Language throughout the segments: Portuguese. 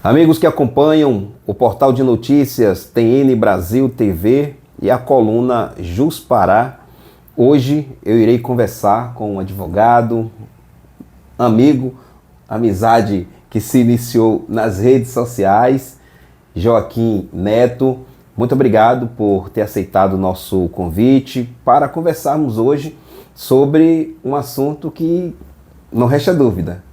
Amigos que acompanham o portal de notícias TN Brasil TV e a coluna Jus Pará, hoje eu irei conversar com um advogado, amigo, amizade que se iniciou nas redes sociais, Joaquim Neto. Muito obrigado por ter aceitado o nosso convite para conversarmos hoje sobre um assunto que não resta dúvida.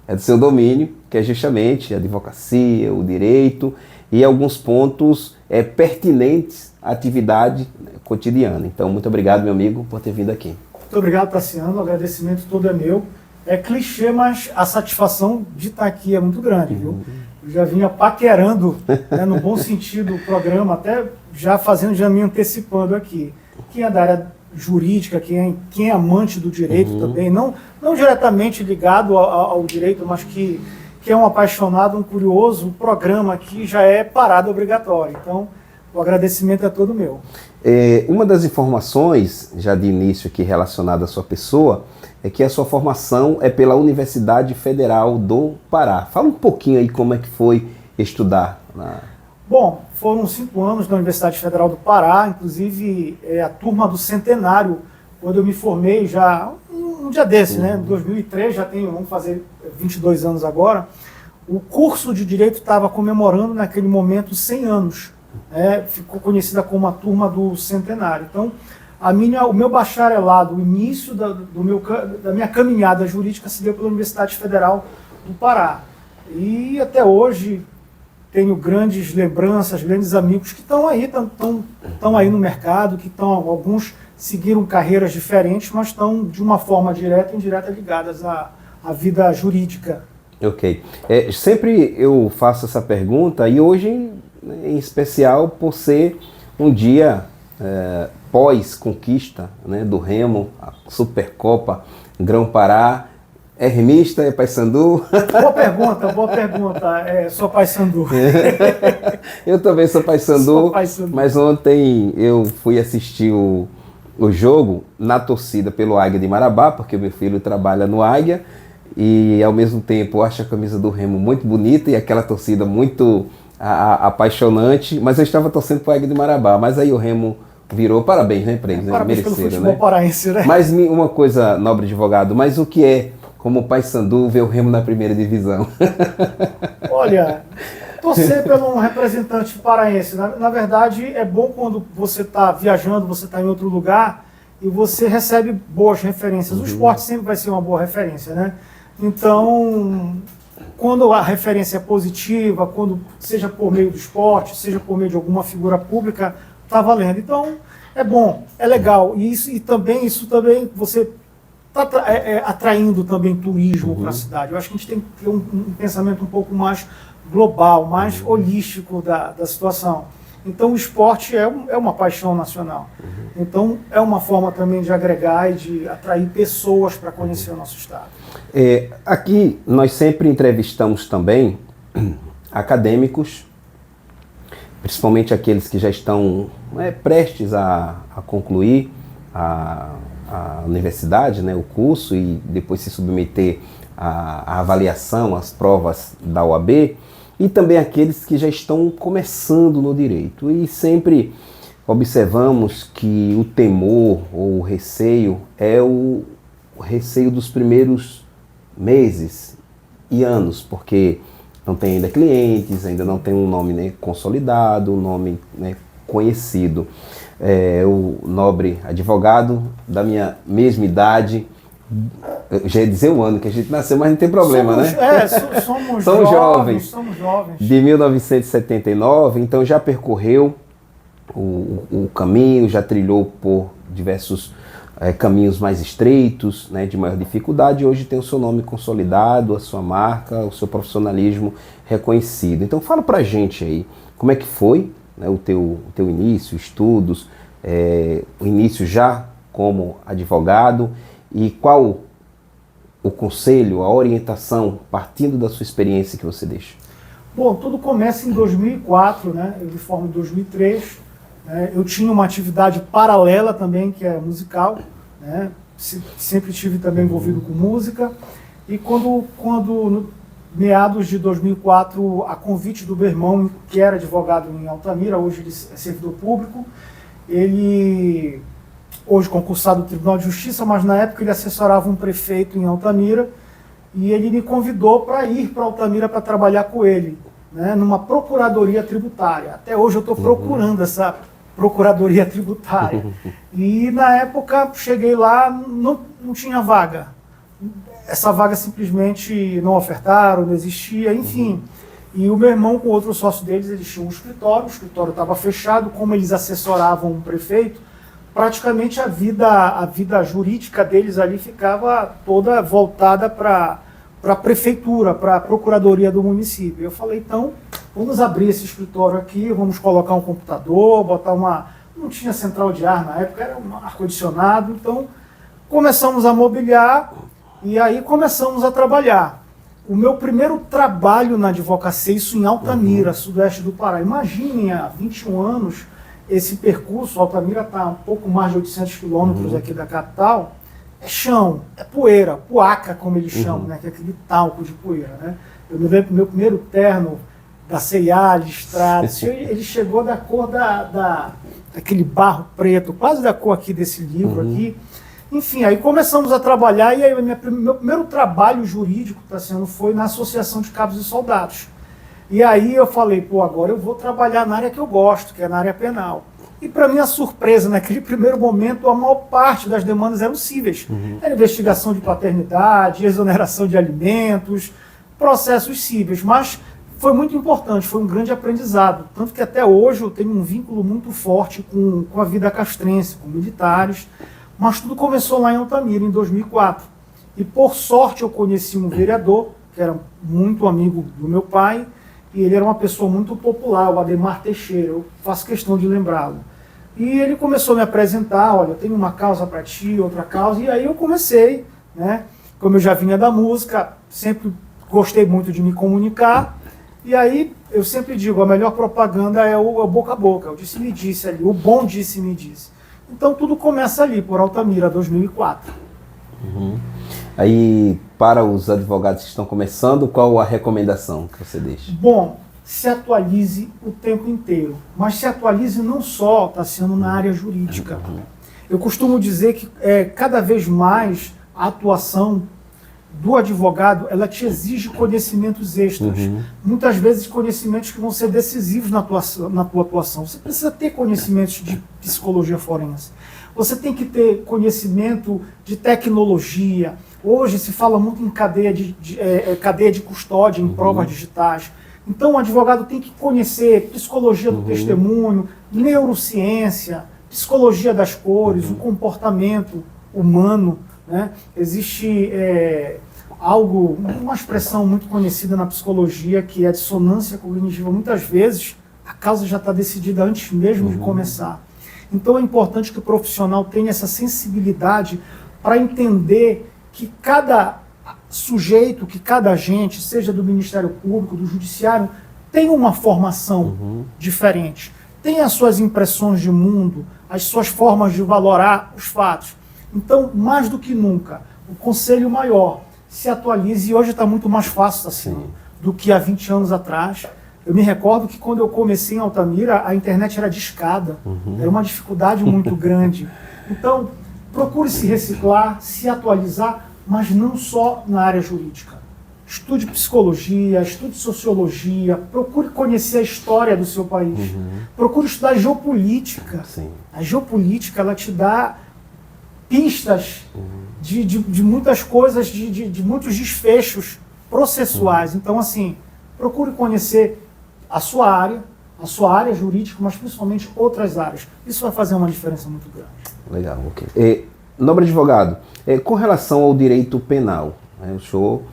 É do seu domínio, que é justamente a advocacia, o direito e alguns pontos pertinentes à atividade cotidiana. Então, muito obrigado, meu amigo, por ter vindo aqui. Muito obrigado, Tassiano. O agradecimento todo é meu. É clichê, mas a satisfação de estar aqui é muito grande, viu? Eu já vinha paquerando, né, no bom sentido, o programa, até já me antecipando aqui. Quem é da área jurídica, quem é amante do direito também, não diretamente ligado ao direito, mas que é um apaixonado, um curioso, o programa aqui já é parada obrigatória. Então, o agradecimento é todo meu. Uma das informações, já de início aqui relacionada à sua pessoa, é que a sua formação é pela Universidade Federal do Pará. Fala um pouquinho aí como é que foi estudar na... Bom, foram 5 anos na Universidade Federal do Pará, inclusive a turma do centenário, quando eu me formei já, um dia desse, né, em 2003, vamos fazer 22 anos agora, o curso de Direito estava comemorando naquele momento 100 anos, ficou conhecida como a turma do centenário. Então, o meu bacharelado, o início da minha caminhada jurídica se deu pela Universidade Federal do Pará. E até hoje tenho grandes lembranças, grandes amigos que estão aí no mercado, alguns seguiram carreiras diferentes, mas estão de uma forma direta e indireta ligadas à vida jurídica. Ok. Sempre eu faço essa pergunta, e hoje em especial por ser um dia pós-conquista, né, do Remo, a Supercopa Grão-Pará. É remista, é Paysandu? Boa pergunta. Sou Paysandu. Eu também sou Paysandu, mas ontem eu fui assistir o jogo na torcida pelo Águia de Marabá, porque meu filho trabalha no Águia, e ao mesmo tempo eu acho a camisa do Remo muito bonita e aquela torcida muito apaixonante, mas eu estava torcendo para o Águia de Marabá, mas aí o Remo virou. Parabéns, né, para eles, né? Parabéns pelo Mereceram, futebol né? paraense, né? Mas uma coisa, nobre advogado, mas o que é, como Paysandu, ver o Remo na primeira divisão? Olha, torcer pelo um representante paraense, na verdade, é bom quando você está viajando, você está em outro lugar e você recebe boas referências. O esporte sempre vai ser uma boa referência, né? Então, quando a referência é positiva, quando seja por meio do esporte, seja por meio de alguma figura pública, está valendo. Então, é bom, é legal. E isso também você está atraindo também turismo para a cidade. Eu acho que a gente tem que ter um pensamento um pouco mais global, mais holístico da situação. Então, o esporte é uma paixão nacional. Então, é uma forma também de agregar e de atrair pessoas para conhecer o nosso estado. Aqui, nós sempre entrevistamos também acadêmicos, principalmente aqueles que já estão prestes a concluir a universidade, né, o curso, e depois se submeter à avaliação, às provas da OAB, e também aqueles que já estão começando no direito. E sempre observamos que o temor ou o receio é o receio dos primeiros meses e anos, porque não tem ainda clientes, ainda não tem um nome, né, consolidado, um nome, né, conhecido. O nobre advogado da minha mesma idade, eu já ia dizer o ano que a gente nasceu, mas não tem problema, Somos jovens. Somos jovens. De 1979, então já percorreu o caminho, já trilhou por diversos caminhos mais estreitos, né, de maior dificuldade, e hoje tem o seu nome consolidado, a sua marca, o seu profissionalismo reconhecido. Então fala pra gente aí, como é que foi, né, o teu início, estudos, o início já como advogado, e qual o conselho, a orientação, partindo da sua experiência, que você deixa? Bom, tudo começa em 2004, né? Eu me formo em 2003. Eu tinha uma atividade paralela também, que é musical, né? Sempre estive também envolvido com música. E quando meados de 2004, a convite do meu irmão, que era advogado em Altamira, hoje ele é servidor público, ele, hoje concursado do Tribunal de Justiça, mas na época ele assessorava um prefeito em Altamira, e ele me convidou para ir para Altamira para trabalhar com ele, né, numa procuradoria tributária. Até hoje eu estou procurando essa procuradoria tributária. E na época cheguei lá, não tinha vaga. Essa vaga simplesmente não ofertaram, não existia, enfim. E o meu irmão com outro sócio deles, eles tinham um escritório, o escritório estava fechado, como eles assessoravam um prefeito, praticamente a vida jurídica deles ali ficava toda voltada para a prefeitura, para a procuradoria do município. Eu falei, então, vamos abrir esse escritório aqui, vamos colocar um computador, botar uma... Não tinha central de ar na época, era um ar-condicionado, então começamos a mobiliar e aí começamos a trabalhar. O meu primeiro trabalho na advocacia, isso em Altamira, sudoeste do Pará. Imaginem, há 21 anos, esse percurso, Altamira está a um pouco mais de 800 quilômetros aqui da capital, é chão, é poeira, poaca, como eles chamam, né, que é aquele talco de poeira. Né? Eu me lembro do meu primeiro terno da C&A, listrado, ele chegou da cor daquele barro preto, quase da cor aqui desse livro aqui. Enfim, aí começamos a trabalhar e aí meu primeiro trabalho jurídico foi na Associação de Cabos e Soldados. E aí eu falei, pô, agora eu vou trabalhar na área que eu gosto, que é na área penal. E para minha surpresa, naquele primeiro momento, a maior parte das demandas eram cíveis. Era investigação de paternidade, exoneração de alimentos, processos cíveis. Mas foi muito importante, foi um grande aprendizado. Tanto que até hoje eu tenho um vínculo muito forte com a vida castrense, com militares. Mas tudo começou lá em Altamira, em 2004. E por sorte eu conheci um vereador, que era muito amigo do meu pai, e ele era uma pessoa muito popular, o Ademar Teixeira, eu faço questão de lembrá-lo. E ele começou a me apresentar, olha, eu tenho uma causa para ti, outra causa, e aí eu comecei, né? Como eu já vinha da música, sempre gostei muito de me comunicar, e aí eu sempre digo, a melhor propaganda é o boca a boca, o disse-me-disse ali, o bom disse-me-disse. Então tudo começa ali, por Altamira, 2004. Aí, para os advogados que estão começando, qual a recomendação que você deixa? Bom, se atualize o tempo inteiro, mas se atualize não só, Tassiano, na área jurídica. Eu costumo dizer que cada vez mais a atuação do advogado, ela te exige conhecimentos extras. Muitas vezes conhecimentos que vão ser decisivos na tua atuação. Você precisa ter conhecimentos de psicologia forense. Você tem que ter conhecimento de tecnologia. Hoje se fala muito em cadeia de custódia, em provas digitais. Então o advogado tem que conhecer psicologia do testemunho, neurociência, psicologia das cores, o comportamento humano. Né? Existe uma expressão muito conhecida na psicologia que é a dissonância cognitiva. Muitas vezes a causa já está decidida antes mesmo de começar. Então é importante que o profissional tenha essa sensibilidade para entender que cada sujeito, que cada agente, seja do Ministério Público, do Judiciário, tem uma formação diferente, tem as suas impressões de mundo, as suas formas de valorar os fatos. Então, mais do que nunca, o Conselho Maior se atualize, e hoje está muito mais fácil assim, do que há 20 anos atrás. Eu me recordo que quando eu comecei em Altamira, a internet era discada, era uma dificuldade muito grande. Então, procure se reciclar, se atualizar, mas não só na área jurídica. Estude psicologia, estude sociologia, procure conhecer a história do seu país, procure estudar geopolítica. A geopolítica, ela te dá pistas de muitas coisas, de muitos desfechos processuais. Então, assim, procure conhecer a sua área jurídica, mas principalmente outras áreas. Isso vai fazer uma diferença muito grande. Legal, ok. Nobre advogado, com relação ao direito penal, eu sou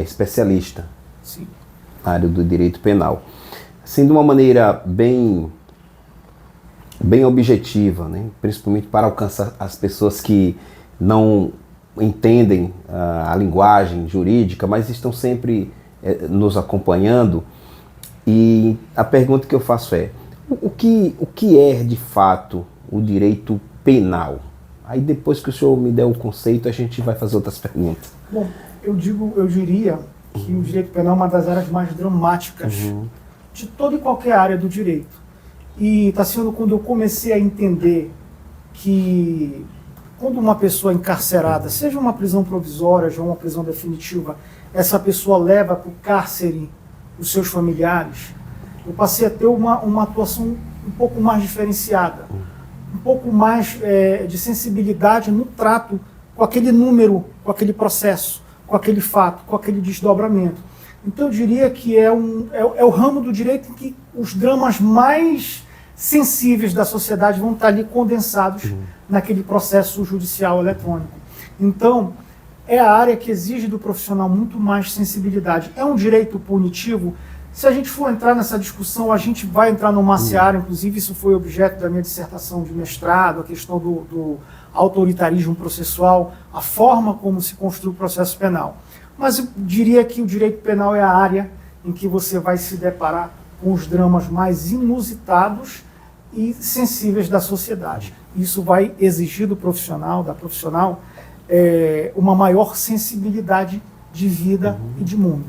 especialista na área do direito penal. Assim, de uma maneira bem objetiva, né? Principalmente para alcançar as pessoas que não entendem a linguagem jurídica, mas estão sempre nos acompanhando. E a pergunta que eu faço é, o que é de fato o direito penal? Aí depois que o senhor me der o conceito, a gente vai fazer outras perguntas. Bom, eu diria que o direito penal é uma das áreas mais dramáticas de toda e qualquer área do direito. E, Tassiano, quando eu comecei a entender que quando uma pessoa é encarcerada, seja uma prisão provisória, já uma prisão definitiva, essa pessoa leva para o cárcere os seus familiares, eu passei a ter uma atuação um pouco mais diferenciada, um pouco mais de sensibilidade no trato com aquele número, com aquele processo, com aquele fato, com aquele desdobramento. Então eu diria que é o ramo do direito em que os dramas mais sensíveis da sociedade vão estar ali condensados naquele processo judicial eletrônico. Então, é a área que exige do profissional muito mais sensibilidade. É um direito punitivo? Se a gente for entrar nessa discussão, a gente vai entrar numa seara, inclusive isso foi objeto da minha dissertação de mestrado, a questão do autoritarismo processual, a forma como se construi o processo penal. Mas eu diria que o direito penal é a área em que você vai se deparar com os dramas mais inusitados e sensíveis da sociedade. Isso vai exigir do profissional, da profissional, uma maior sensibilidade de vida e de mundo.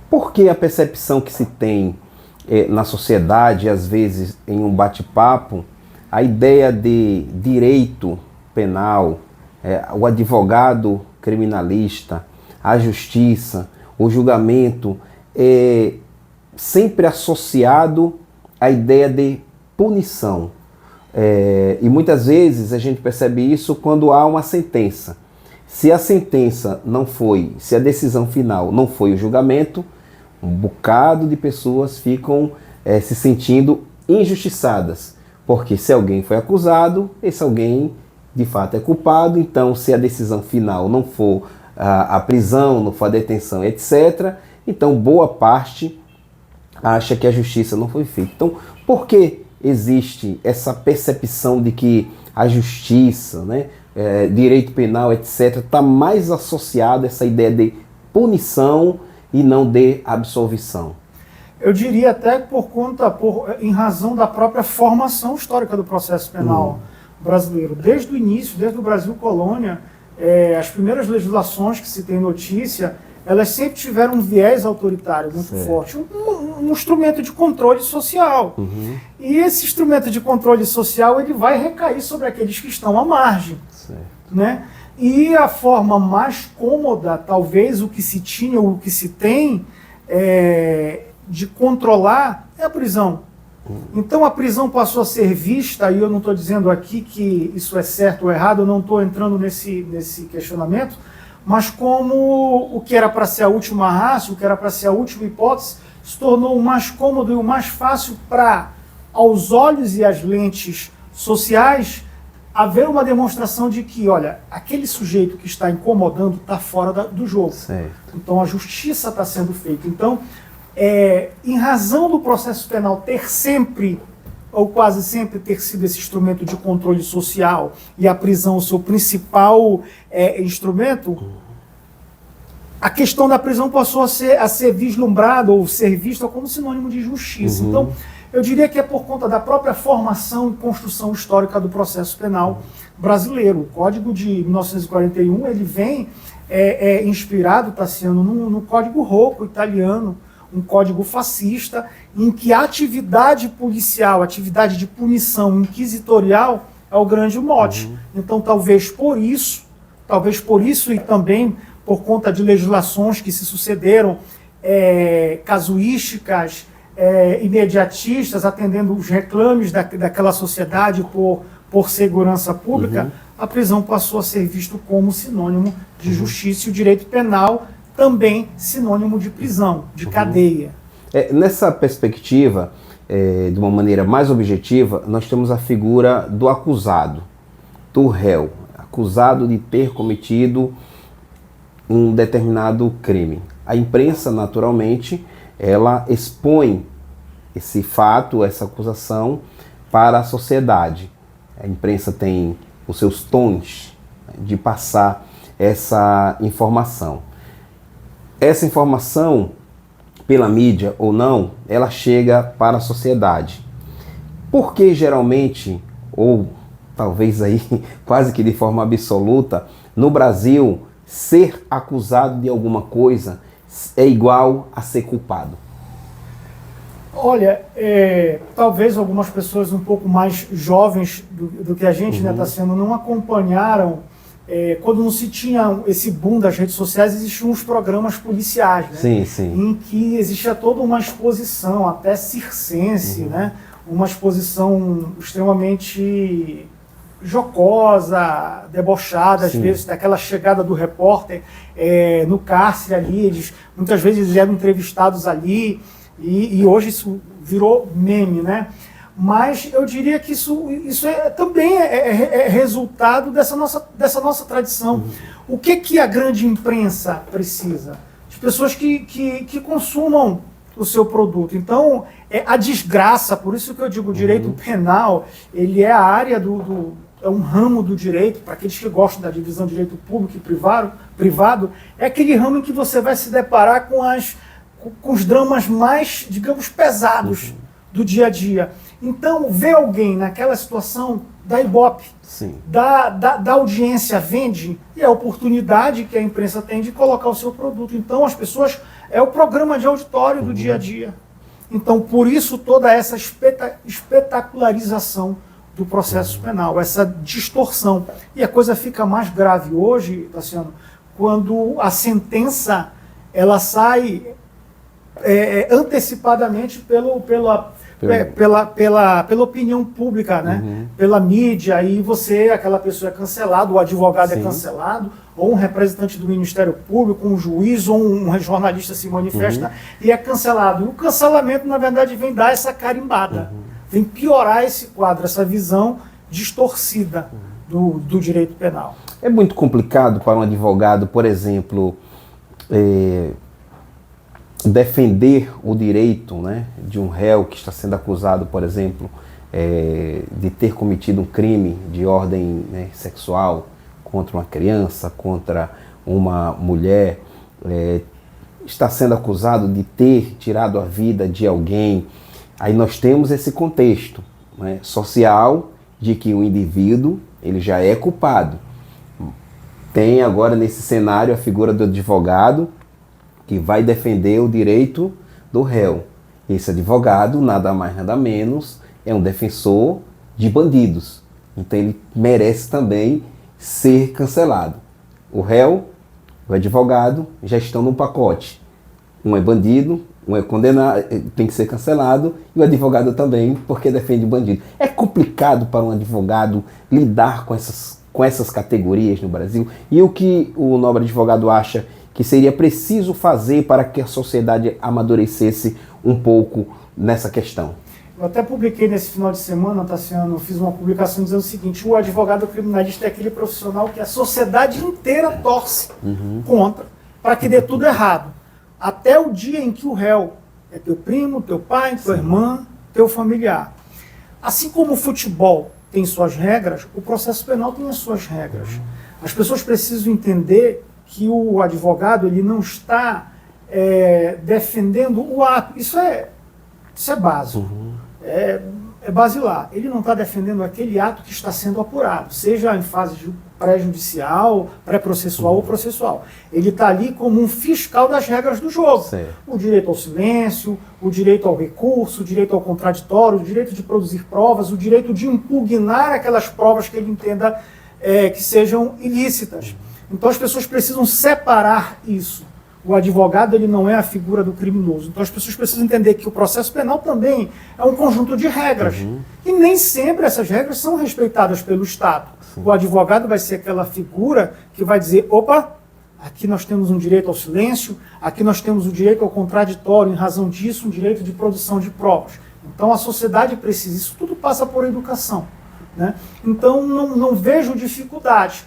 Por que a percepção que se tem na sociedade, às vezes em um bate-papo, a ideia de direito penal, o advogado criminalista, a justiça, o julgamento, é sempre associado à ideia de punição. E muitas vezes a gente percebe isso quando há uma sentença. Se a sentença não foi, se a decisão final não foi o julgamento, um bocado de pessoas ficam se sentindo injustiçadas. Porque se alguém foi acusado, esse alguém de fato é culpado, então se a decisão final não for a prisão, não for a detenção, etc., então boa parte acha que a justiça não foi feita. Então, por que existe essa percepção de que a justiça, né, direito penal, etc., está mais associado a essa ideia de punição e não de absolvição? Eu diria até em razão da própria formação histórica do processo penal brasileiro. Desde o início, desde o Brasil colônia, as primeiras legislações que se tem notícia, elas sempre tiveram um viés autoritário muito forte, um instrumento de controle social. E esse instrumento de controle social ele vai recair sobre aqueles que estão à margem. Né? E a forma mais cômoda, talvez o que se tinha ou o que se tem, de controlar é a prisão. Então a prisão passou a ser vista, e eu não estou dizendo aqui que isso é certo ou errado, eu não estou entrando nesse questionamento, mas como o que era para ser a última ratio, o que era para ser a última hipótese, se tornou o mais cômodo e o mais fácil para, aos olhos e às lentes sociais, haver uma demonstração de que, olha, aquele sujeito que está incomodando está fora do jogo. Então a justiça está sendo feita. Então, em razão do processo penal ter sempre, ou quase sempre, ter sido esse instrumento de controle social e a prisão o seu principal instrumento, a questão da prisão passou a ser vislumbrada ou ser vista como sinônimo de justiça. Então, eu diria que é por conta da própria formação e construção histórica do processo penal brasileiro. O Código de 1941 ele vem inspirado, Tassiano, no Código Rocco italiano, um código fascista, em que a atividade policial, a atividade de punição inquisitorial é o grande mote. Então, talvez por isso e também por conta de legislações que se sucederam, casuísticas, imediatistas, atendendo os reclames daquela sociedade por segurança pública, a prisão passou a ser visto como sinônimo de justiça e o direito penal também sinônimo de prisão, de cadeia. Nessa perspectiva, de uma maneira mais objetiva, nós temos a figura do acusado, do réu, acusado de ter cometido um determinado crime. A imprensa, naturalmente, ela expõe esse fato, essa acusação para a sociedade. A imprensa tem os seus tons de passar essa informação. Essa informação, pela mídia ou não, ela chega para a sociedade. Porque geralmente, ou talvez aí quase que de forma absoluta, no Brasil, ser acusado de alguma coisa é igual a ser culpado? Olha, talvez algumas pessoas um pouco mais jovens do que a gente, né, Tassiano, não acompanharam. Quando não se tinha esse boom das redes sociais, existiam uns programas policiais, né? Sim, sim. Em que existia toda uma exposição, até circense, né? Uma exposição extremamente jocosa, debochada, às vezes, daquela chegada do repórter no cárcere ali, muitas vezes eles eram entrevistados ali, e hoje isso virou meme, né? Mas eu diria que isso também é resultado dessa nossa tradição. O que a grande imprensa precisa? De pessoas que consumam o seu produto. Então, a desgraça, por isso que eu digo, o direito penal, ele é a área é um ramo do direito, para aqueles que gostam da divisão de direito público e privado, é aquele ramo em que você vai se deparar com os dramas mais, digamos, pesados do dia a dia. Então, ver alguém naquela situação dá ibope, dá audiência, vende, e é a oportunidade que a imprensa tem de colocar o seu produto. Então, as pessoas, é o programa de auditório do dia a dia. Então, por isso, toda essa espetacularização do processo penal, essa distorção. E a coisa fica mais grave hoje, Tassiano, quando a sentença ela sai antecipadamente pela opinião pública, né? Pela mídia, aí aquela pessoa é cancelada, o advogado é cancelado, ou um representante do Ministério Público, um juiz ou um jornalista se manifesta e é cancelado. E o cancelamento, na verdade, vem dar essa carimbada, vem piorar esse quadro, essa visão distorcida do direito penal. É muito complicado para um advogado, por exemplo, defender o direito, né, de um réu que está sendo acusado, por exemplo, de ter cometido um crime de ordem, né, sexual contra uma criança, contra uma mulher, está sendo acusado de ter tirado a vida de alguém. Aí nós temos esse contexto, né, social de que o indivíduo ele já é culpado. Tem agora nesse cenário a figura do advogado que vai defender o direito do réu. Esse advogado, nada mais, nada menos, é um defensor de bandidos. Então ele merece também ser cancelado. O réu, o advogado, já estão num pacote. Um é bandido, um é condenado, tem que ser cancelado, e o advogado também, porque defende bandido. É complicado para um advogado lidar com essas categorias no Brasil. E o que o nobre advogado acha que seria preciso fazer para que a sociedade amadurecesse um pouco nessa questão? Eu até publiquei nesse final de semana, Tassiano, fiz uma publicação dizendo o seguinte: o advogado criminalista é aquele profissional que a sociedade inteira torce contra, para que dê tudo errado. Até o dia em que o réu é teu primo, teu pai, tua irmã, teu familiar. Assim como o futebol tem suas regras, o processo penal tem as suas regras. As pessoas precisam entender que o advogado ele não está defendendo o ato. Isso é básico. É basilar. Ele não está defendendo aquele ato que está sendo apurado, seja em fase pré-judicial, pré-processual ou processual. Ele está ali como um fiscal das regras do jogo. Certo. O direito ao silêncio, o direito ao recurso, o direito ao contraditório, o direito de produzir provas, o direito de impugnar aquelas provas que ele entenda que sejam ilícitas. Então as pessoas precisam separar isso. O advogado ele não é a figura do criminoso. Então as pessoas precisam entender que o processo penal também é um conjunto de regras. E nem sempre essas regras são respeitadas pelo Estado. Sim. O advogado vai ser aquela figura que vai dizer: opa, aqui nós temos um direito ao silêncio, aqui nós temos o direito ao contraditório, em razão disso, um direito de produção de provas. Então a sociedade precisa, isso tudo passa por educação, né? Então não vejo dificuldade.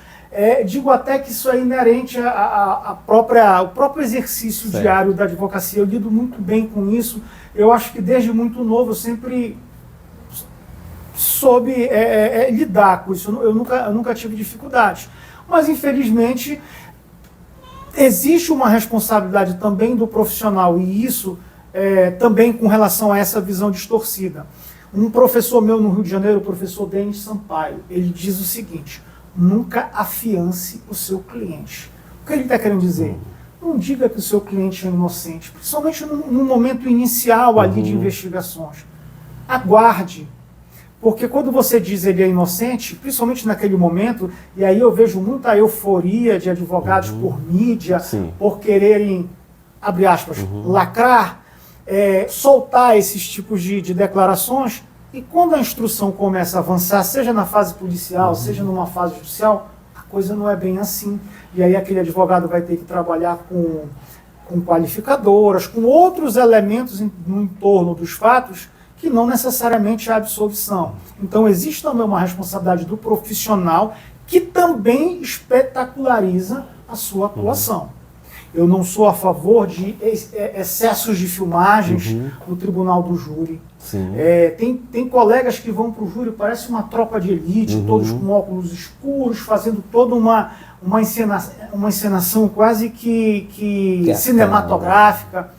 Digo até que isso é inerente ao próprio exercício diário da advocacia. Eu lido muito bem com isso. Eu acho que desde muito novo eu sempre soube lidar com isso. Eu nunca tive dificuldade. Mas, infelizmente, existe uma responsabilidade também do profissional, e isso também com relação a essa visão distorcida. Um professor meu no Rio de Janeiro, o professor Denis Sampaio, ele diz o seguinte: nunca afiance o seu cliente. O que ele está querendo dizer? não diga que o seu cliente é inocente, principalmente no momento inicial ali de investigações. Aguarde. Porque quando você diz ele é inocente, principalmente naquele momento, e aí eu vejo muita euforia de advogados por mídia, por quererem, abre aspas, lacrar, soltar esses tipos de declarações, e quando a instrução começa a avançar, seja na fase policial, seja numa fase judicial, a coisa não é bem assim. E aí aquele advogado vai ter que trabalhar com qualificadoras, com outros elementos no entorno dos fatos, que não necessariamente há absolvição. Então existe também uma responsabilidade do profissional que também espetaculariza a sua atuação. Eu não sou a favor de excessos de filmagens no tribunal do júri. Tem colegas que vão para o júri, parece uma tropa de elite, todos com óculos escuros, fazendo toda uma encenação quase que cinematográfica.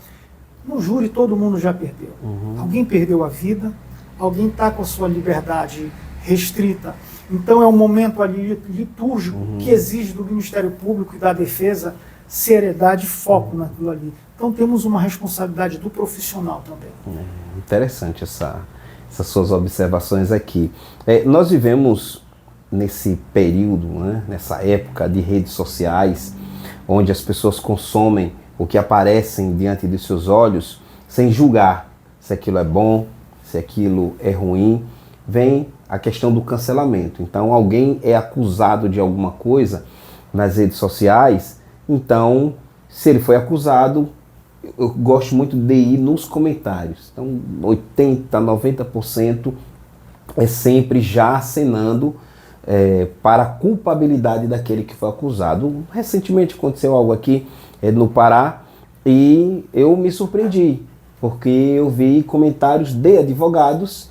No júri todo mundo já perdeu. Alguém perdeu a vida, alguém está com a sua liberdade restrita. Então é um momento ali litúrgico que exige do Ministério Público e da Defesa seriedade e foco naquilo ali. Então temos uma responsabilidade do profissional também. Interessante essas suas observações aqui. Nós vivemos nesse período, né, nessa época de redes sociais, onde as pessoas consomem o que aparecem diante de seus olhos, sem julgar se aquilo é bom, se aquilo é ruim. Vem a questão do cancelamento. Então alguém é acusado de alguma coisa nas redes sociais, então se ele foi acusado, eu gosto muito de ir nos comentários. Então 80%, 90% é sempre já acenando para a culpabilidade daquele que foi acusado. Recentemente aconteceu algo aqui no Pará, e eu me surpreendi, porque eu vi comentários de advogados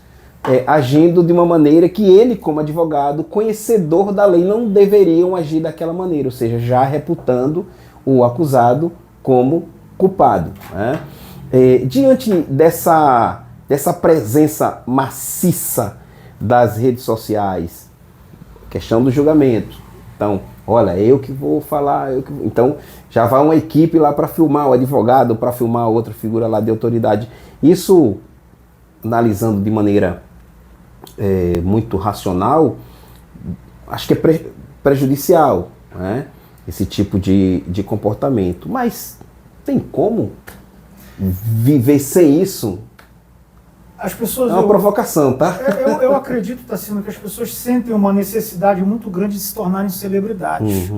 agindo de uma maneira que ele, como advogado, conhecedor da lei, não deveriam agir daquela maneira, ou seja, já reputando o acusado como culpado, né? Diante dessa presença maciça das redes sociais, questão do julgamento, então, olha, eu que vou falar, então já vai uma equipe lá para filmar o advogado, para filmar outra figura lá de autoridade. Isso, analisando de maneira muito racional, acho que é prejudicial, né? Esse tipo de comportamento. Mas tem como viver sem isso? As pessoas, é uma provocação, tá? Eu acredito, Tassino, que as pessoas sentem uma necessidade muito grande de se tornarem celebridades.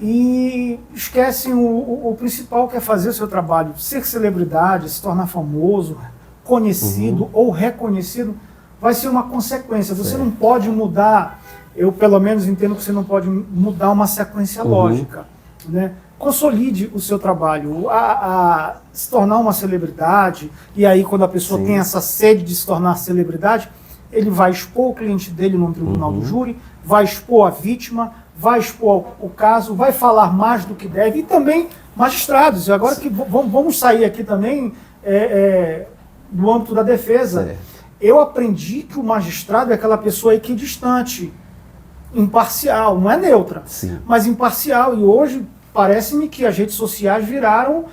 E esquecem o principal, que é fazer o seu trabalho. Ser celebridade, se tornar famoso, conhecido ou reconhecido, vai ser uma consequência. Você não pode mudar, eu pelo menos entendo que você não pode mudar uma sequência lógica, né? Consolide o seu trabalho, a se tornar uma celebridade, e aí quando a pessoa tem essa sede de se tornar celebridade, ele vai expor o cliente dele no tribunal do júri, vai expor a vítima, vai expor o caso, vai falar mais do que deve, e também magistrados. E agora que vamos sair aqui também do âmbito da defesa. Eu aprendi que o magistrado é aquela pessoa equidistante, imparcial, não é neutra, mas imparcial, e hoje parece-me que as redes sociais viraram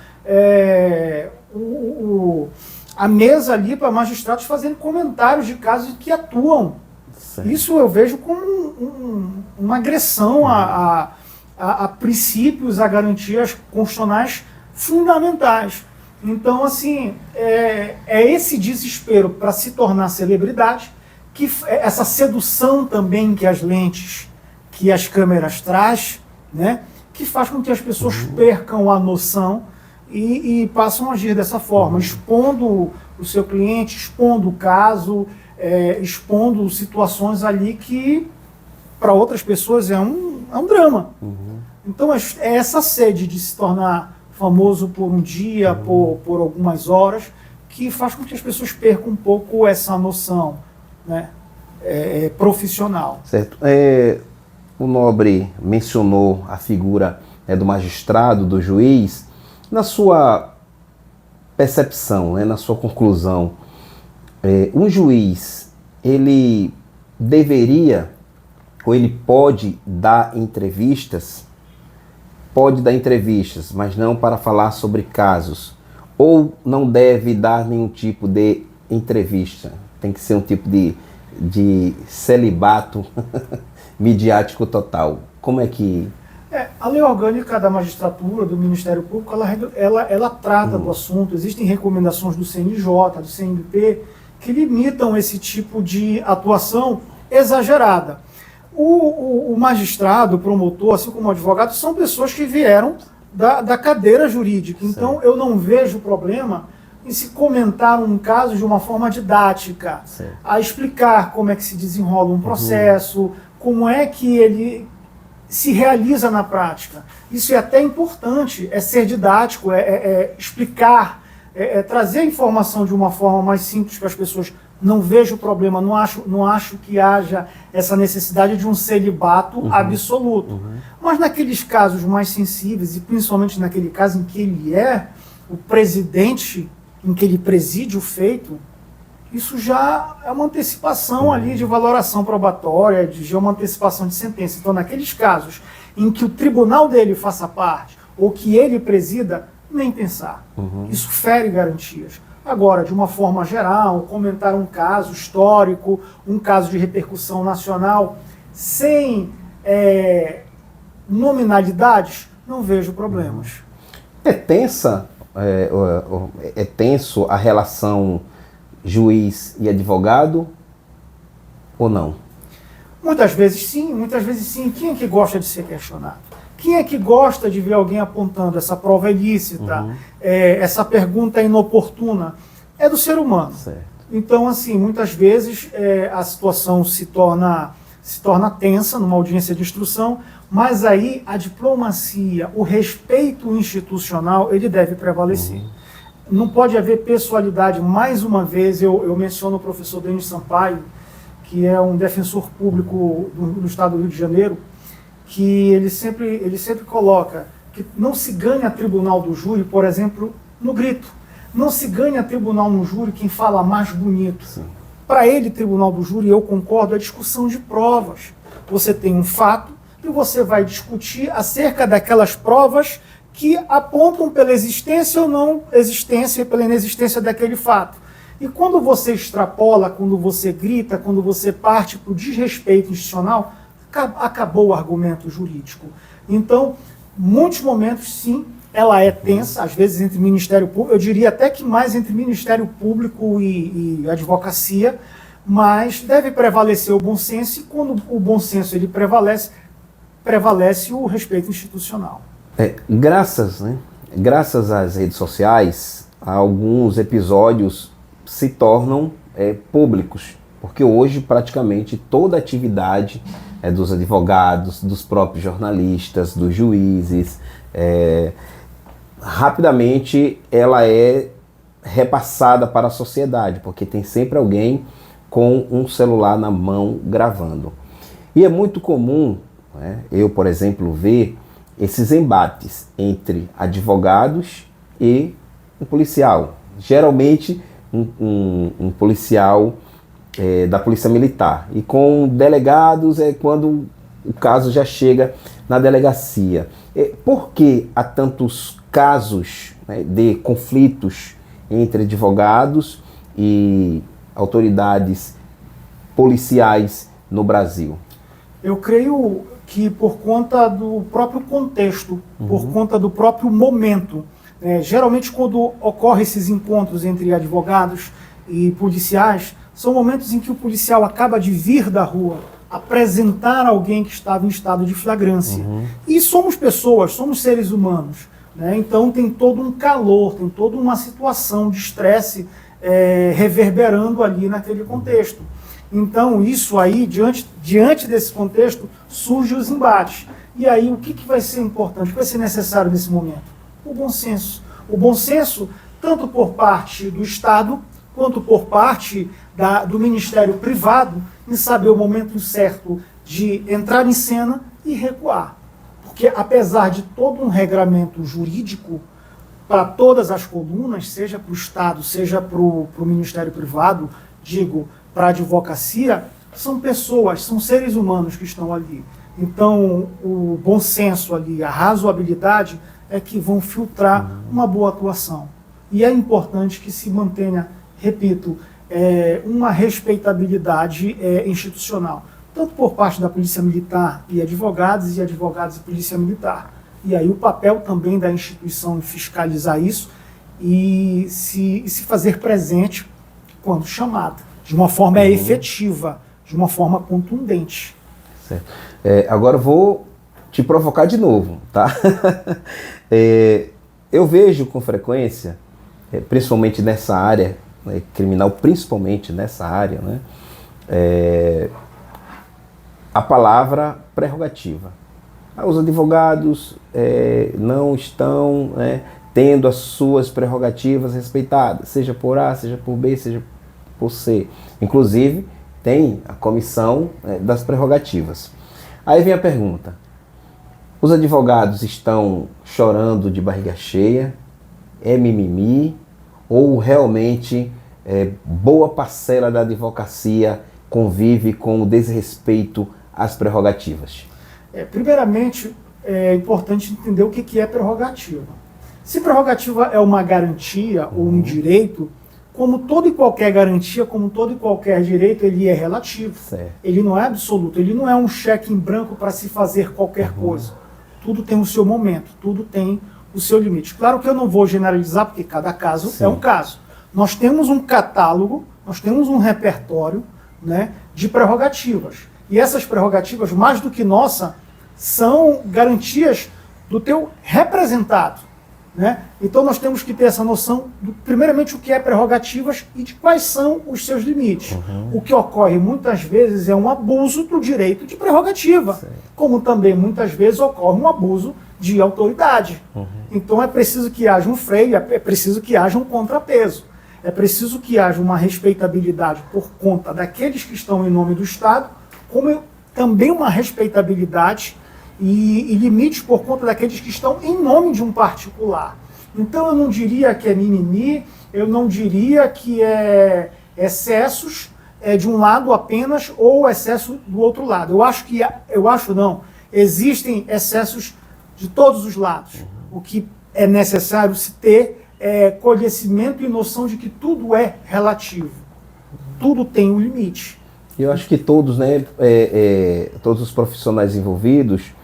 a mesa ali para magistrados fazendo comentários de casos que atuam. Isso eu vejo como uma agressão a princípios, a garantias constitucionais fundamentais. Então, assim, é esse desespero para se tornar celebridade, essa sedução também que as lentes, que as câmeras traz, né? Que faz com que as pessoas percam a noção e passam a agir dessa forma, expondo o seu cliente, expondo o caso, expondo situações ali que para outras pessoas é um drama. Então é essa sede de se tornar famoso por um dia, por algumas horas, que faz com que as pessoas percam um pouco essa noção, né, profissional. Certo. O Nobre mencionou a figura do magistrado, do juiz. Na sua percepção, na sua conclusão, um juiz, ele deveria ou ele pode dar entrevistas? pode dar entrevistas, mas não para falar sobre casos? Ou não deve dar nenhum tipo de entrevista? Tem que ser um tipo de celibato midiático total. Como é que... A lei orgânica da magistratura, do Ministério Público, ela trata do assunto. Existem recomendações do CNJ, do CNP, que limitam esse tipo de atuação exagerada. O magistrado, o promotor, assim como o advogado, são pessoas que vieram da cadeira jurídica. Então, eu não vejo problema em se comentar um caso de uma forma didática, a explicar como é que se desenrola um processo, como é que ele se realiza na prática. Isso é até importante, é ser didático, explicar, trazer a informação de uma forma mais simples para as pessoas. Não vejo problema, não acho que haja essa necessidade de um celibato absoluto. Mas naqueles casos mais sensíveis, e principalmente naquele caso em que ele é o presidente, em que ele preside o feito, isso já é uma antecipação ali de valoração probatória, já é uma antecipação de sentença. Então, naqueles casos em que o tribunal dele faça parte, ou que ele presida, nem pensar. Isso fere garantias. Agora, de uma forma geral, comentar um caso histórico, um caso de repercussão nacional, sem nominalidades, não vejo problemas. É tenso a relação juiz e advogado ou não? Muitas vezes sim, muitas vezes sim. Quem é que gosta de ser questionado? Quem é que gosta de ver alguém apontando essa prova ilícita, essa pergunta inoportuna? É do ser humano. Certo. Então, assim, muitas vezes a situação se torna tensa numa audiência de instrução, mas aí a diplomacia, o respeito institucional, ele deve prevalecer. Não pode haver pessoalidade. Mais uma vez, eu menciono o professor Denis Sampaio, que é um defensor público do estado do Rio de Janeiro, que ele sempre coloca que não se ganha tribunal do júri, por exemplo, no grito. Não se ganha tribunal no júri quem fala mais bonito. Para ele, tribunal do júri, eu concordo, é discussão de provas. Você tem um fato e você vai discutir acerca daquelas provas que apontam pela existência ou não existência, pela inexistência daquele fato. E quando você extrapola, quando você grita, quando você parte para o desrespeito institucional, acabou o argumento jurídico. Então, muitos momentos, sim, ela é tensa, às vezes entre Ministério Público, eu diria até que mais entre Ministério Público e advocacia, mas deve prevalecer o bom senso, e quando o bom senso ele prevalece o respeito institucional. Graças às redes sociais, alguns episódios se tornam públicos, porque hoje praticamente toda a atividade dos advogados, dos próprios jornalistas, dos juízes, rapidamente ela é repassada para a sociedade, porque tem sempre alguém com um celular na mão gravando. E é muito comum, eu, por exemplo, ver esses embates entre advogados e um policial. Geralmente um policial da Polícia Militar. E com delegados é quando o caso já chega na delegacia. Por que há tantos casos de conflitos entre advogados e autoridades policiais no Brasil? Eu creio que por conta do próprio contexto, por conta do próprio momento. Geralmente, quando ocorrem esses encontros entre advogados e policiais, são momentos em que o policial acaba de vir da rua, apresentar alguém que estava em estado de flagrância. E somos pessoas, somos seres humanos. Então tem todo um calor, tem toda uma situação de estresse reverberando ali naquele contexto. Então isso aí, diante desse contexto, surgem os embates. E aí o que vai ser importante, o que vai ser necessário nesse momento? O bom senso. O bom senso, tanto por parte do Estado, quanto por parte do Ministério Privado, em saber o momento certo de entrar em cena e recuar. Porque apesar de todo um regramento jurídico para todas as colunas, seja para o Estado, seja para o Ministério Privado, digo, para a advocacia, são pessoas, são seres humanos que estão ali. Então, o bom senso ali, a razoabilidade é que vão filtrar uma boa atuação. E é importante que se mantenha, repito, uma respeitabilidade institucional, tanto por parte da Polícia Militar e advogados e Polícia Militar. E aí o papel também da instituição em fiscalizar isso e se fazer presente quando chamada, de uma forma efetiva, de uma forma contundente. Certo. Agora eu vou te provocar de novo, tá? Eu vejo com frequência, principalmente nessa área, né, criminal, principalmente nessa área, né, a palavra prerrogativa. Os advogados não estão, né, tendo as suas prerrogativas respeitadas, seja por A, seja por B, seja por C. Inclusive, tem a comissão das prerrogativas. Aí vem a pergunta: os advogados estão chorando de barriga cheia? É mimimi? Ou realmente boa parcela da advocacia convive com o desrespeito às prerrogativas? Primeiramente, é importante entender o que é prerrogativa. Se prerrogativa é uma garantia ou um direito, como toda e qualquer garantia, como todo e qualquer direito, ele é relativo. Certo. Ele não é absoluto, ele não é um cheque em branco para se fazer qualquer coisa. Tudo tem o seu momento, tudo tem o seu limite. Claro que eu não vou generalizar, porque cada caso é um caso. Nós temos um catálogo, nós temos um repertório, né, de prerrogativas. E essas prerrogativas, mais do que nossa, são garantias do teu representado, né? Então nós temos que ter essa noção, primeiramente, o que é prerrogativas e de quais são os seus limites. O que ocorre muitas vezes é um abuso do direito de prerrogativa, como também muitas vezes ocorre um abuso de autoridade. Então é preciso que haja um freio, é preciso que haja um contrapeso. É preciso que haja uma respeitabilidade por conta daqueles que estão em nome do Estado, como também uma respeitabilidade e limites por conta daqueles que estão em nome de um particular. Então eu não diria que é mimimi, eu não diria que é excessos de um lado apenas ou excesso do outro lado. Existem excessos de todos os lados. O que é necessário se ter conhecimento e noção de que tudo é relativo. Tudo tem um limite. Eu acho que todos, né, todos os profissionais envolvidos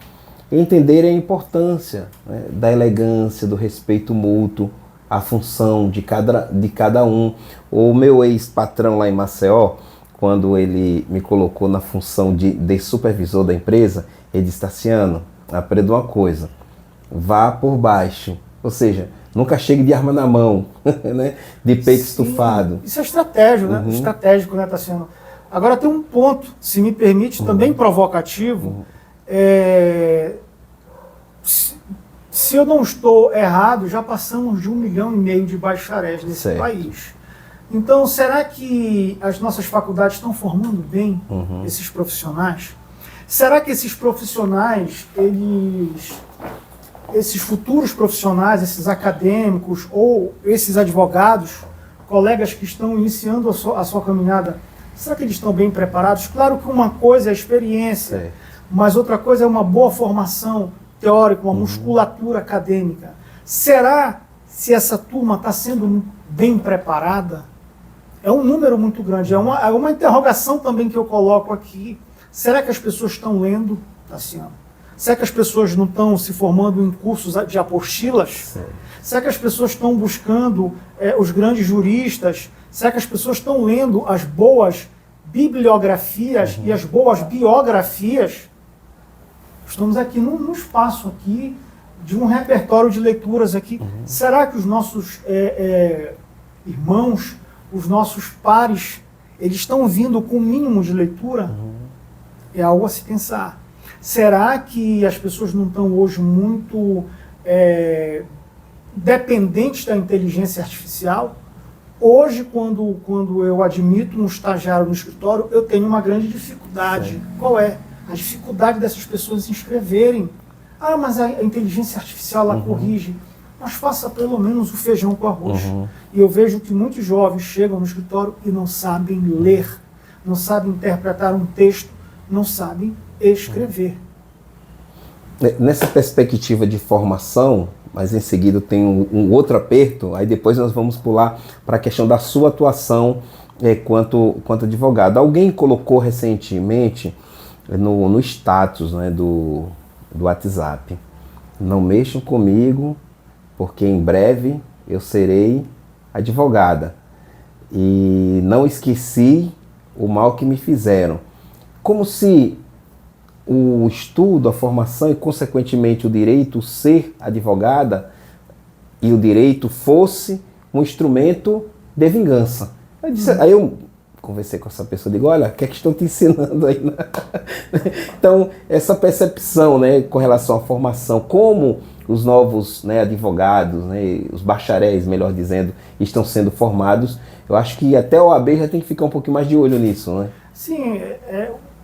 entenderem a importância, né, da elegância, do respeito mútuo, a função de cada um. O meu ex-patrão lá em Maceió, quando ele me colocou na função de supervisor da empresa, ele disse: Tassiano, aprenda uma coisa, vá por baixo, ou seja, nunca chegue de arma na mão, né, de peito estufado. Isso é estratégico, né? Estratégico, né, Tassiano? Agora tem um ponto, se me permite, também provocativo. Se eu não estou errado, já passamos de 1,5 milhão de bacharéis nesse país. Então, será que as nossas faculdades estão formando bem esses profissionais? Será que esses profissionais, esses futuros profissionais, esses acadêmicos ou esses advogados, colegas que estão iniciando a sua caminhada, será que eles estão bem preparados? Claro que uma coisa é a experiência, mas outra coisa é uma boa formação teórica, uma musculatura acadêmica. Será se essa turma está sendo bem preparada? É um número muito grande, é uma interrogação também que eu coloco aqui. Será que as pessoas estão lendo, Tassiano? Será que as pessoas não estão se formando em cursos de apostilas? Será que as pessoas estão buscando os grandes juristas? Será que as pessoas estão lendo as boas bibliografias e as boas biografias? Estamos aqui num espaço aqui de um repertório de leituras aqui. Será que os nossos irmãos, os nossos pares, eles estão vindo com o mínimo de leitura? É algo a se pensar. Será que as pessoas não estão hoje muito dependentes da inteligência artificial? Hoje, quando eu admito um estagiário no escritório, eu tenho uma grande dificuldade. Qual é? A dificuldade dessas pessoas se inscreverem. Ah, mas a inteligência artificial ela corrige. Mas faça pelo menos o feijão com arroz. E eu vejo que muitos jovens chegam no escritório e não sabem ler, não sabem interpretar um texto, não sabem escrever. Nessa perspectiva de formação, mas em seguida tem um outro aperto, aí depois nós vamos pular para a questão da sua atuação quanto advogado. Alguém colocou recentemente no status, né, do WhatsApp: não mexam comigo, porque em breve eu serei advogada. E não esqueci o mal que me fizeram. Como se o estudo, a formação e, consequentemente, o direito ser advogada e o direito fosse um instrumento de vingança. Aí eu conversei com essa pessoa e digo: olha, o que é que estão te ensinando aí? Então, essa percepção, né, com relação à formação, como os novos, né, advogados, né, os bacharéis, melhor dizendo, estão sendo formados, eu acho que até o OAB já tem que ficar um pouquinho mais de olho nisso, né? Sim,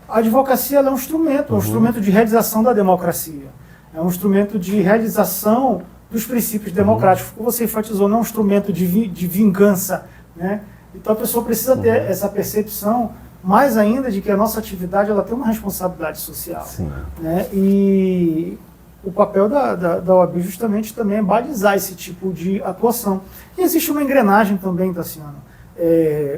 a advocacia ela é um instrumento de realização da democracia. É um instrumento de realização dos princípios democráticos. Como você enfatizou, não é um instrumento de vingança, né? Então a pessoa precisa ter essa percepção, mais ainda, de que a nossa atividade ela tem uma responsabilidade social. Né? E o papel da OAB justamente também é balizar esse tipo de atuação. E existe uma engrenagem também, Tassiano.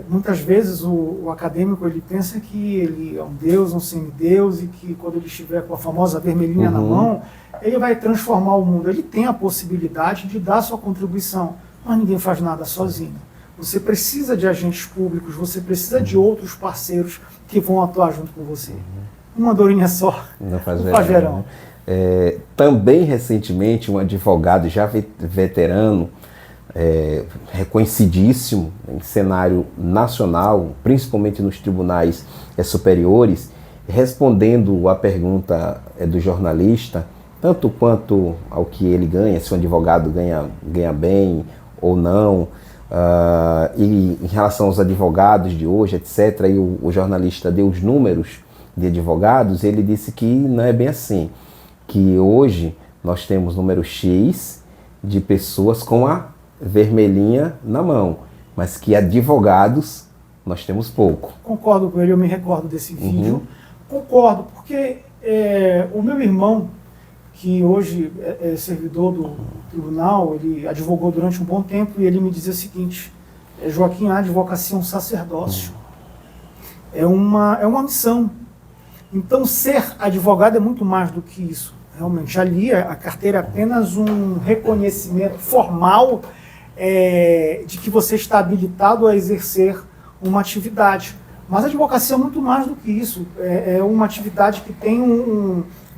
Muitas vezes o acadêmico ele pensa que ele é um deus, um semideus, e que quando ele estiver com a famosa vermelhinha na mão, ele vai transformar o mundo. Ele tem a possibilidade de dar sua contribuição, mas ninguém faz nada sozinho. Você precisa de agentes públicos, você precisa de outros parceiros que vão atuar junto com você. Uma andorinha só não faz verão. Também recentemente um advogado já veterano, reconhecidíssimo em cenário nacional, principalmente nos tribunais superiores, respondendo à pergunta do jornalista, tanto quanto ao que ele ganha, se um advogado ganha bem ou não, e em relação aos advogados de hoje, etc., e o jornalista deu os números de advogados, ele disse que não é bem assim, que hoje nós temos número X de pessoas com a vermelhinha na mão, mas que advogados nós temos pouco. Concordo com ele, eu me recordo desse vídeo. Concordo, porque o meu irmão, que hoje é servidor do tribunal, ele advogou durante um bom tempo, e ele me dizia o seguinte: Joaquim, a advocacia é um sacerdócio, é uma missão. Então ser advogado é muito mais do que isso. Realmente, ali a carteira é apenas um reconhecimento formal de que você está habilitado a exercer uma atividade. Mas a advocacia é muito mais do que isso. É uma atividade que tem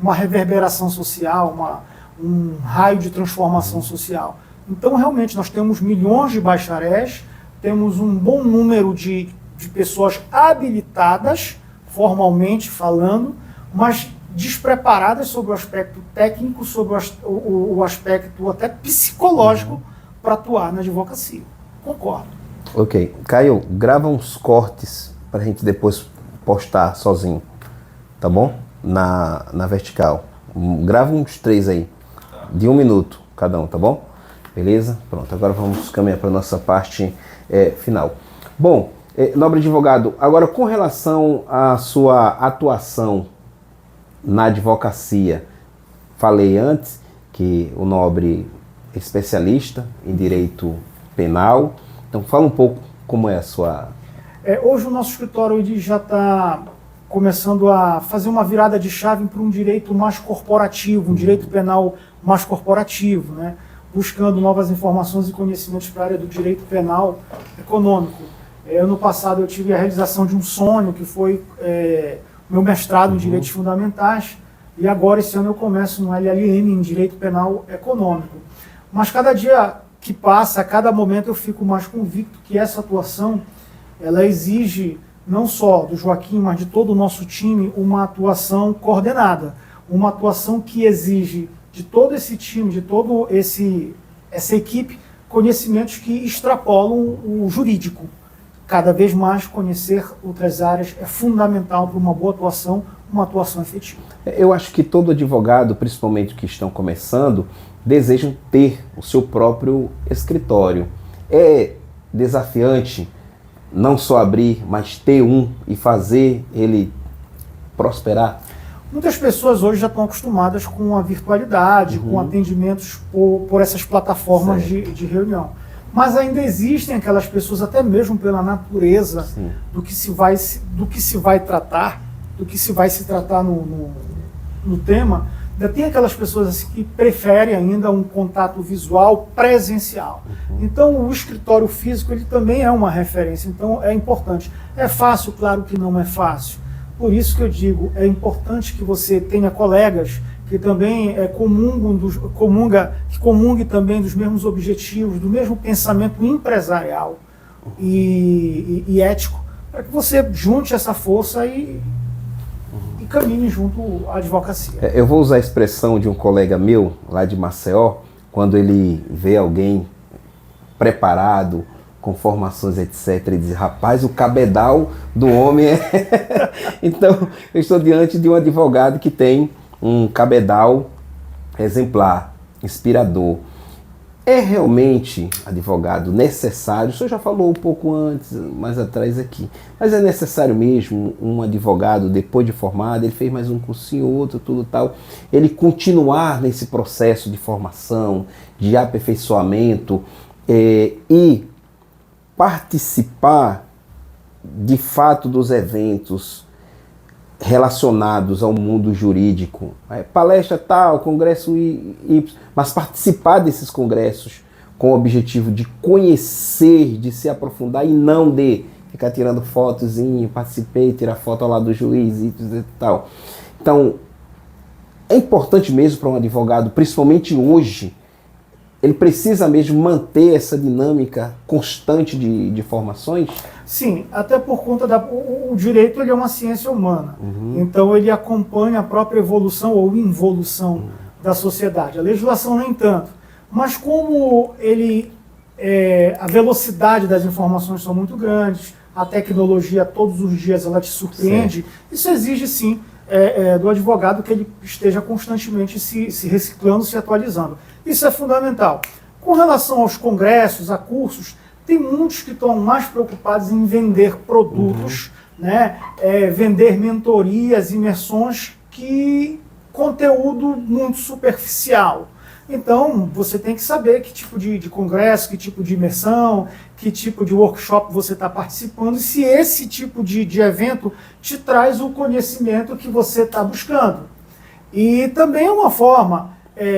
uma reverberação social, um raio de transformação social. Então, realmente, nós temos milhões de bacharéis, temos um bom número de pessoas habilitadas, formalmente falando, mas despreparadas sobre o aspecto técnico, sobre o aspecto até psicológico para atuar na advocacia. Concordo. Ok. Caio, grava uns cortes para a gente depois postar sozinho, tá bom? Na vertical. Grava uns 3 aí, de 1 minuto cada um, tá bom? Beleza? Pronto, agora vamos caminhar para a nossa parte final. Bom, nobre advogado, agora com relação à sua atuação na advocacia, falei antes que o nobre é especialista em direito penal, então fala um pouco como é a sua... Hoje o nosso escritório ele já está começando a fazer uma virada de chave para um direito mais corporativo, um direito penal mais corporativo, né? Buscando novas informações e conhecimentos para a área do direito penal econômico. Ano passado eu tive a realização de um sonho, que foi meu mestrado em Direitos Fundamentais, e agora esse ano eu começo no LLM em Direito Penal Econômico. Mas cada dia que passa, a cada momento eu fico mais convicto que essa atuação, ela exige, não só do Joaquim, mas de todo o nosso time, uma atuação coordenada, uma atuação que exige de todo esse time, de toda essa equipe, conhecimentos que extrapolam o jurídico. Cada vez mais conhecer outras áreas é fundamental para uma boa atuação, uma atuação efetiva. Eu acho que todo advogado, principalmente que estão começando, desejam ter o seu próprio escritório. É desafiante não só abrir, mas ter um e fazer ele prosperar? Muitas pessoas hoje já estão acostumadas com a virtualidade, com atendimentos por essas plataformas de reunião. Mas ainda existem aquelas pessoas, até mesmo pela natureza do que se vai tratar, do que se vai se tratar no tema, ainda tem aquelas pessoas assim, que preferem ainda um contato visual presencial. Então o escritório físico ele também é uma referência, então é importante. É fácil? Claro que não é fácil. Por isso que eu digo, é importante que você tenha colegas que também comunguem também dos mesmos objetivos, do mesmo pensamento empresarial e ético, para que você junte essa força e caminhe junto à advocacia. Eu vou usar a expressão de um colega meu, lá de Maceió, quando ele vê alguém preparado, com formações, etc., e diz, rapaz, o cabedal do homem é... Então, eu estou diante de um advogado que tem um cabedal exemplar, inspirador. É realmente, advogado, necessário, o senhor já falou um pouco antes, mais atrás aqui, mas é necessário mesmo um advogado, depois de formado, ele fez mais um cursinho, outro, tudo tal, ele continuar nesse processo de formação, de aperfeiçoamento e participar de fato dos eventos relacionados ao mundo jurídico, palestra tal, congresso Y, mas participar desses congressos com o objetivo de conhecer, de se aprofundar e não de ficar tirando fotozinho, participei, tirar foto ao lado do juiz e tal. Então, é importante mesmo para um advogado, principalmente hoje, ele precisa mesmo manter essa dinâmica constante de formações? Sim, até por conta o direito ele é uma ciência humana, então ele acompanha a própria evolução ou involução da sociedade. A legislação nem tanto, mas como a velocidade das informações são muito grandes, a tecnologia todos os dias ela te surpreende, isso exige sim do advogado que ele esteja constantemente se reciclando, se atualizando. Isso é fundamental. Com relação aos congressos, a cursos, tem muitos que estão mais preocupados em vender produtos, né? Vender mentorias, imersões, que conteúdo muito superficial. Então, você tem que saber que tipo de congresso, que tipo de imersão, que tipo de workshop você está participando e se esse tipo de evento te traz o conhecimento que você está buscando. E também é uma forma,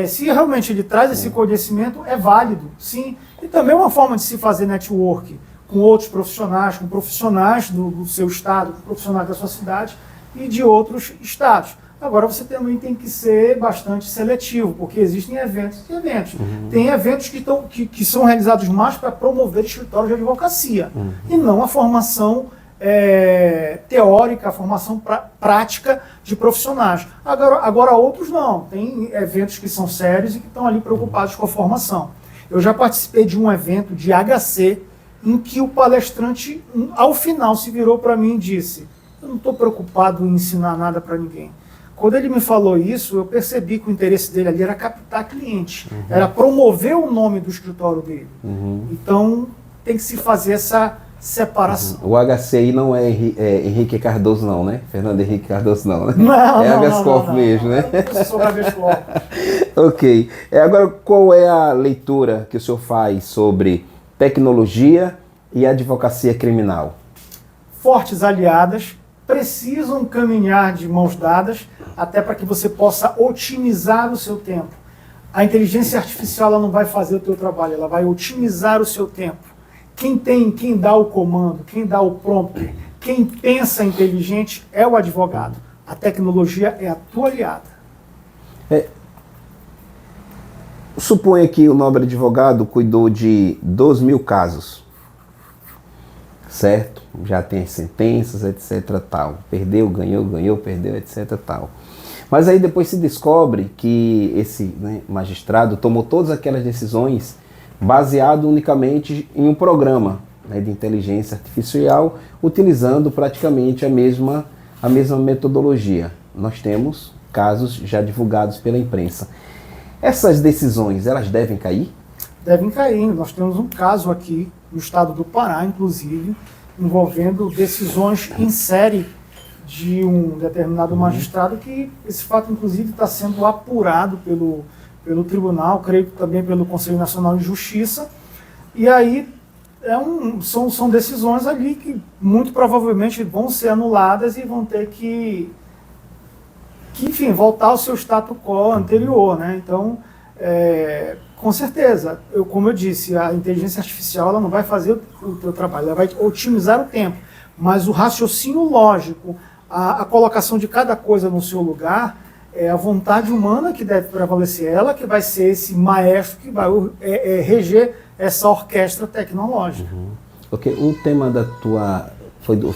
se realmente ele traz esse conhecimento, é válido, sim. E também é uma forma de se fazer network com outros profissionais, com profissionais do seu estado, com profissionais da sua cidade e de outros estados. Agora você também tem que ser bastante seletivo, porque existem eventos e eventos. Tem eventos que são realizados mais para promover escritórios de advocacia, e não a formação teórica, a formação prática de profissionais. Agora outros não, tem eventos que são sérios e que estão ali preocupados com a formação. Eu já participei de um evento de HC, em que o palestrante, ao final, se virou para mim e disse, eu não estou preocupado em ensinar nada para ninguém. Quando ele me falou isso, eu percebi que o interesse dele ali era captar cliente, era promover o nome do escritório dele. Então, tem que se fazer essa separação. O HCI não é Henrique Cardoso não, né? Fernando Henrique Cardoso não, né? Não, é habeas corpus mesmo, né? Eu sou habeas corpus. Ok. Agora, qual é a leitura que o senhor faz sobre tecnologia e advocacia criminal? Fortes aliadas, precisam caminhar de mãos dadas, até para que você possa otimizar o seu tempo. A inteligência artificial ela não vai fazer o teu trabalho, ela vai otimizar o seu tempo. Quem dá o comando, quem dá o prompt, quem pensa inteligente é o advogado. A tecnologia é a tua aliada. Suponha que o nobre advogado cuidou de 12.000 casos, certo? Já tem as sentenças, etc. tal. Perdeu, ganhou, perdeu, etc. tal. Mas aí depois se descobre que esse magistrado tomou todas aquelas decisões baseado unicamente em um programa de inteligência artificial, utilizando praticamente a mesma metodologia. Nós temos casos já divulgados pela imprensa. Essas decisões, elas devem cair? Devem cair. Nós temos um caso aqui no estado do Pará, inclusive, envolvendo decisões em série de um determinado magistrado, que esse fato, inclusive, está sendo apurado pelo tribunal, creio que também pelo Conselho Nacional de Justiça, e aí são decisões ali que muito provavelmente vão ser anuladas e vão ter que enfim, voltar ao seu status quo anterior, né? Então, com certeza, como eu disse, a inteligência artificial ela não vai fazer o teu trabalho, ela vai otimizar o tempo, mas o raciocínio lógico, a colocação de cada coisa no seu lugar, é a vontade humana que deve prevalecer, ela que vai ser esse maestro que vai reger essa orquestra tecnológica. Ok, o tema da tua...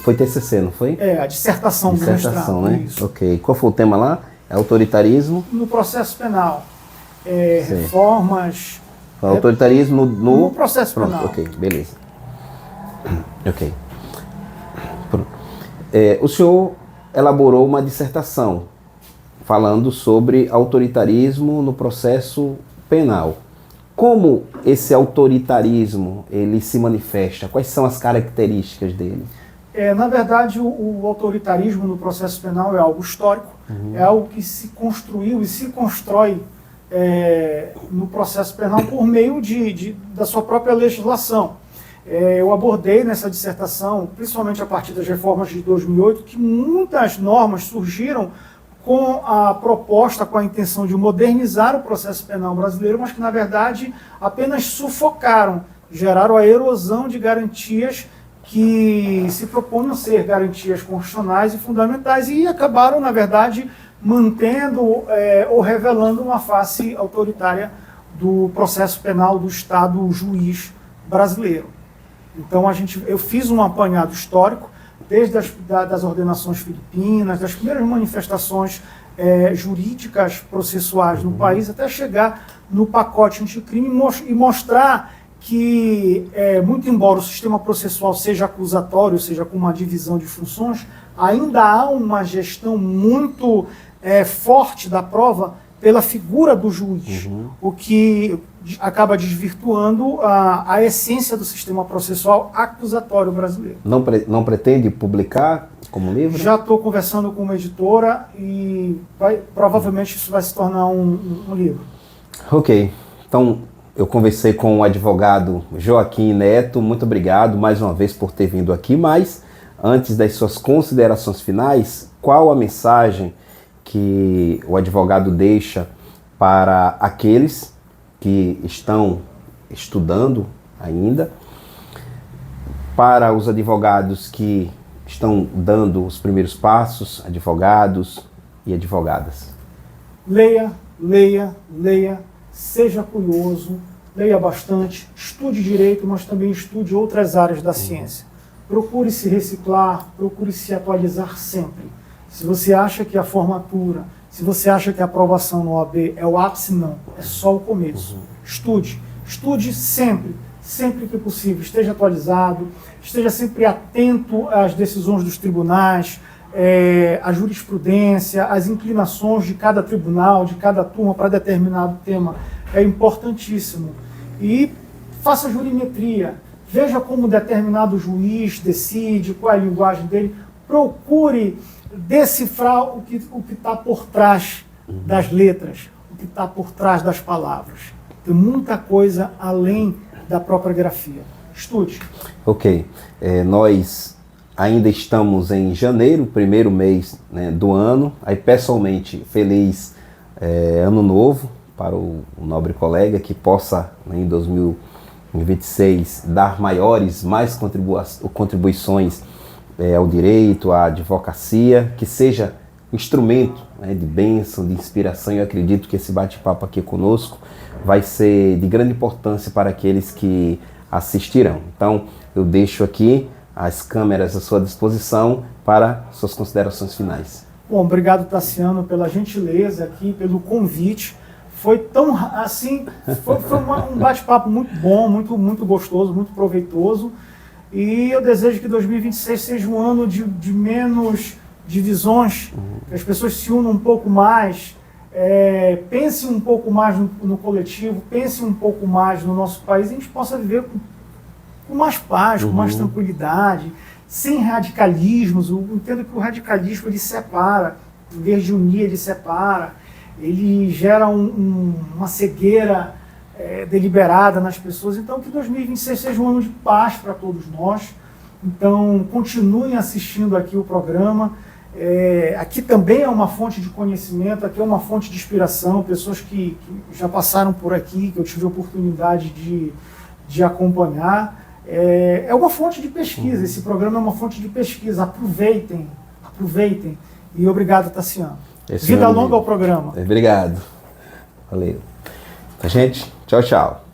Foi TCC, não foi? A dissertação do mestrado. Né? Isso. Ok, qual foi o tema lá? Autoritarismo? No processo penal. Reformas... Autoritarismo no processo penal. Ok, beleza. Ok. O senhor elaborou uma dissertação falando sobre autoritarismo no processo penal. Como esse autoritarismo ele se manifesta? Quais são as características dele? Na verdade, o autoritarismo no processo penal é algo histórico, é algo que se construiu e se constrói no processo penal por meio da sua própria legislação. Eu abordei nessa dissertação, principalmente a partir das reformas de 2008, que muitas normas surgiram com a proposta, com a intenção de modernizar o processo penal brasileiro, mas que, na verdade, apenas sufocaram, geraram a erosão de garantias que se propunham ser garantias constitucionais e fundamentais e acabaram, na verdade, mantendo ou revelando uma face autoritária do processo penal do Estado juiz brasileiro. Então, eu fiz um apanhado histórico, desde das ordenações filipinas, das primeiras manifestações jurídicas processuais no país, até chegar no pacote anticrime e mostrar que, muito embora o sistema processual seja acusatório, seja com uma divisão de funções, ainda há uma gestão muito forte da prova pela figura do juiz, o que acaba desvirtuando a essência do sistema processual acusatório brasileiro. Não pretende publicar como livro? Já estou conversando com uma editora e provavelmente isso vai se tornar um livro. Ok, então eu conversei com o advogado Joaquim Neto, muito obrigado mais uma vez por ter vindo aqui, mas antes das suas considerações finais, qual a mensagem que o advogado deixa para aqueles que estão estudando ainda, para os advogados que estão dando os primeiros passos, advogados e advogadas? Leia, leia, leia, seja curioso, leia bastante, estude direito, mas também estude outras áreas da ciência. Procure se reciclar, procure se atualizar sempre. Se você acha que a formatura, se você acha que a aprovação no OAB é o ápice, não, é só o começo. Estude sempre, sempre que possível, esteja atualizado, esteja sempre atento às decisões dos tribunais, à jurisprudência, às inclinações de cada tribunal, de cada turma para determinado tema, é importantíssimo. E faça jurimetria, veja como determinado juiz decide, qual é a linguagem dele, procure decifrar o que está por trás das letras, o que está por trás das palavras. Tem muita coisa além da própria grafia. Estude. Ok. Nós ainda estamos em janeiro, primeiro mês, né, do ano. Aí, pessoalmente, feliz ano novo para o nobre colega, que possa, né, em 2026, dar mais contribuições ao direito, à advocacia, que seja um instrumento, né, de bênção, de inspiração. Eu acredito que esse bate-papo aqui conosco vai ser de grande importância para aqueles que assistirão. Então, eu deixo aqui as câmeras à sua disposição para suas considerações finais. Bom, obrigado, Tassiano, pela gentileza aqui, pelo convite. Foi tão assim, foi um bate-papo muito bom, muito gostoso, muito proveitoso. E eu desejo que 2026 seja um ano de menos divisões, que as pessoas se unam um pouco mais, pense um pouco mais no coletivo, pense um pouco mais no nosso país, e a gente possa viver com mais paz, com mais tranquilidade, sem radicalismos. Eu entendo que o radicalismo ele separa, em vez de unir, ele separa, ele gera uma cegueira deliberada nas pessoas. Então, que 2026 seja um ano de paz para todos nós. Então, continuem assistindo aqui o programa. Aqui também é uma fonte de conhecimento, aqui é uma fonte de inspiração, pessoas que já passaram por aqui, que eu tive a oportunidade de acompanhar. É uma fonte de pesquisa, esse programa é uma fonte de pesquisa. Aproveitem. E obrigado, Tassiano. Vida longa ao programa. Obrigado. Valeu. Gente, tchau, tchau.